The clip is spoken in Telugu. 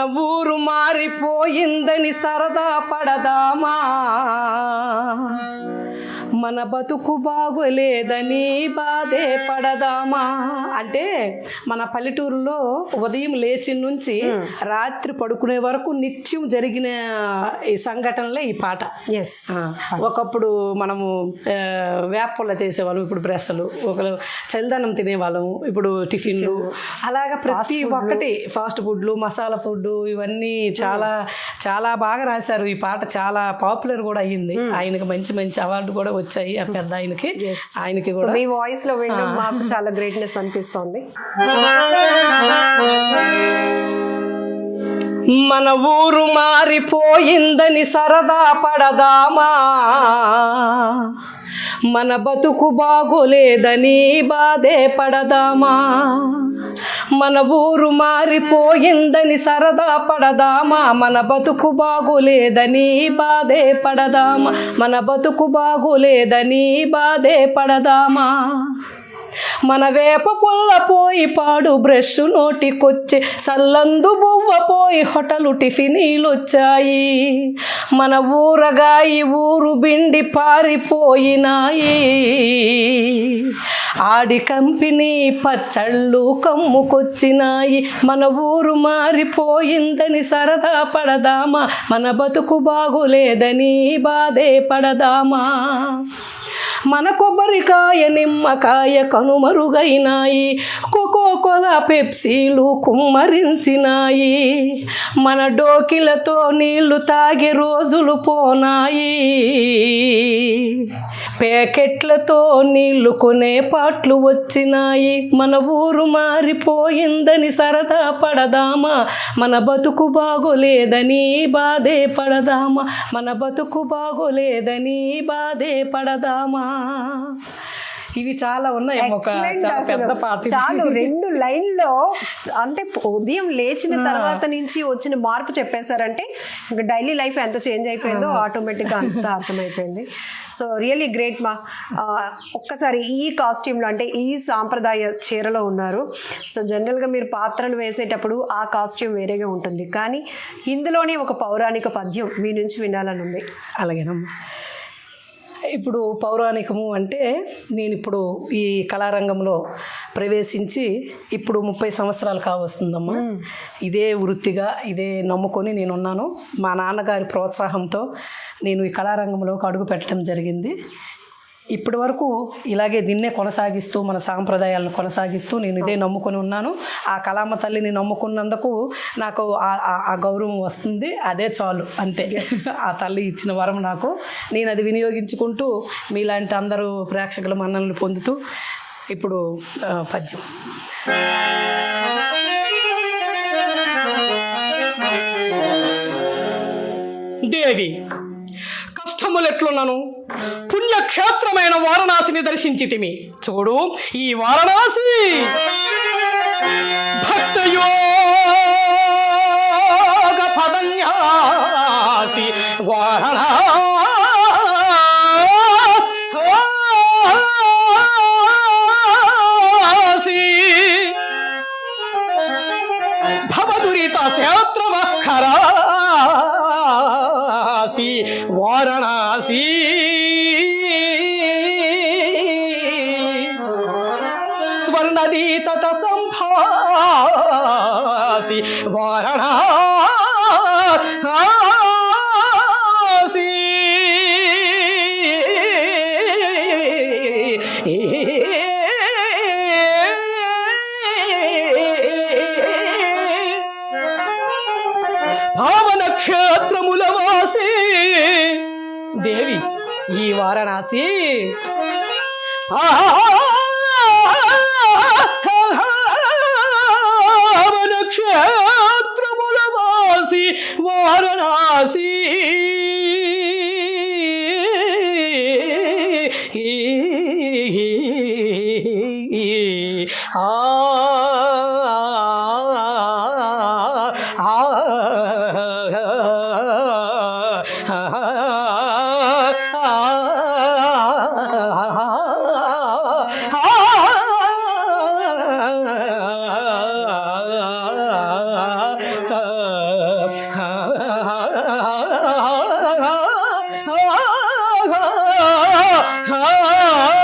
మన ఊరు మారిపోయిందని సరదా పడదామా, మన బతుకు బాగోలేదని బాధే పడదామా. అంటే మన పల్లెటూరులో ఉదయం లేచి నుంచి రాత్రి పడుకునే వరకు నిత్యం జరిగిన ఈ సంఘటనలే ఈ పాట. ఒకప్పుడు మనము వేపల చేసేవాళ్ళం, ఇప్పుడు బ్రెస్సులు, ఒకరు చలిదన్నం తినేవాళ్ళము, ఇప్పుడు టిఫిన్లు, అలాగా ప్రతి ఒక్కటి ఫాస్ట్ ఫుడ్లు, మసాలా ఫుడ్, ఇవన్నీ చాలా చాలా బాగా రాశారు. ఈ పాట చాలా పాపులర్ కూడా అయ్యింది. ఆయనకి మంచి మంచి అవార్డు కూడా వచ్చాయి ఆ పెద్ద ఆయనకి కూడా. మీ వాయిస్ లో వినడం మాకు చాలా గ్రేట్నెస్ అనిపిస్తోంది. మన ఊరు మారిపోయిందని సరదా పడదామా, మన బతుకు బాగోలేదని బాధే పడదామా. మన ఊరు మారిపోయిందని సరదా పడదామా, మన బతుకు బాగోలేదని బాధే పడదామా, మన బతుకు బాగోలేదని బాధే పడదామా. మన వేప పుల్ల పోయి పాడు బ్రష్ నోటికొచ్చే, సల్లందు బువ్వ పోయి హోటలు టిఫినీలొచ్చాయి. మన ఊరగాయి ఊరు బిండి పారిపోయినాయి, ఆడి కంపెనీ పచ్చళ్ళు కమ్ముకొచ్చినాయి. మన ఊరు మారిపోయిందని సరదా పడదామా, మన బతుకు బాగోలేదని బాధే పడదామా. మన కొబ్బరికాయ నిమ్మకాయ కనుమరుగైనాయి, కోకోకోలా పెప్సీలు కుమ్మరించినాయి. మన డోకిలతో నీళ్లు తాగే రోజులు పోనాయి, ప్యాకెట్లతో నీళ్లు కొనే పాటలు వచ్చినాయి. మన ఊరు మారిపోయిందని సరదా పడదామా, మన బతుకు బాగోలేదని బాధే పడదామా, మన బతుకు బాగోలేదని బాధే పడదామా. ఇవి చాలా ఉన్నాయి. ఒక పెద్ద పాట. చాలు 2 లైన్లో అంటే ఉదయం లేచిన తర్వాత నుంచి వచ్చిన మార్పు చెప్పేశారంటే ఇంకా డైలీ లైఫ్ ఎంత చేంజ్ అయిపోయిందో ఆటోమేటిక్గా అంత అర్థమైపోయింది. సో రియలీ గ్రేట్ మా. ఒక్కసారి ఈ కాస్ట్యూమ్లో అంటే ఈ సాంప్రదాయ చీరలో ఉన్నారు. సో జనరల్గా మీరు పాత్రలు వేసేటప్పుడు ఆ కాస్ట్యూమ్ వేరేగా ఉంటుంది, కానీ ఇందులోనే ఒక పౌరాణిక పద్యం మీ నుంచి వినాలని ఉంది. అలాగేనమ్మా. ఇప్పుడు పౌరాణికము అంటే నేను ఇప్పుడు ఈ కళారంగంలో ప్రవేశించి ఇప్పుడు 30 సంవత్సరాలు కావస్తుందమ్మా. ఇదే వృత్తిగా ఇదే నమ్ముకొని నేనున్నాను. మా నాన్నగారి ప్రోత్సాహంతో నేను ఈ కళారంగంలోకి అడుగు పెట్టడం జరిగింది. ఇప్పటి వరకు ఇలాగే దీన్నే కొనసాగిస్తూ మన సాంప్రదాయాలను కొనసాగిస్తూ నేను ఇదే నమ్ముకొని ఉన్నాను. ఆ కళామ తల్లిని నమ్ముకున్నందుకు నాకు ఆ గౌరవం వస్తుంది, అదే చాలు అంతే. ఆ తల్లి ఇచ్చిన వరం నాకు, నేను అది వినియోగించుకుంటూ మీలాంటి అందరూ ప్రేక్షకుల మన్ననలు పొందుతూ ఇప్పుడు పద్యం. దేవి కష్టములెట్లున్నాను, పుణ్యక్షేత్రమైన వారణాసిని దర్శించితిమి. చూడు ఈ వారణాసి భక్తయోగ పదన్యాసి వారణాసి భవదురిత క్షేత్రమఖరాసి వారణాసి స్వర్ణదీ తట సంభాసి వారణాసి భావన క్షేత్రముల వాసి దేవి ఈ వారణాసి భావన క్షేత్రముల వాసి వారణాసి ఆ,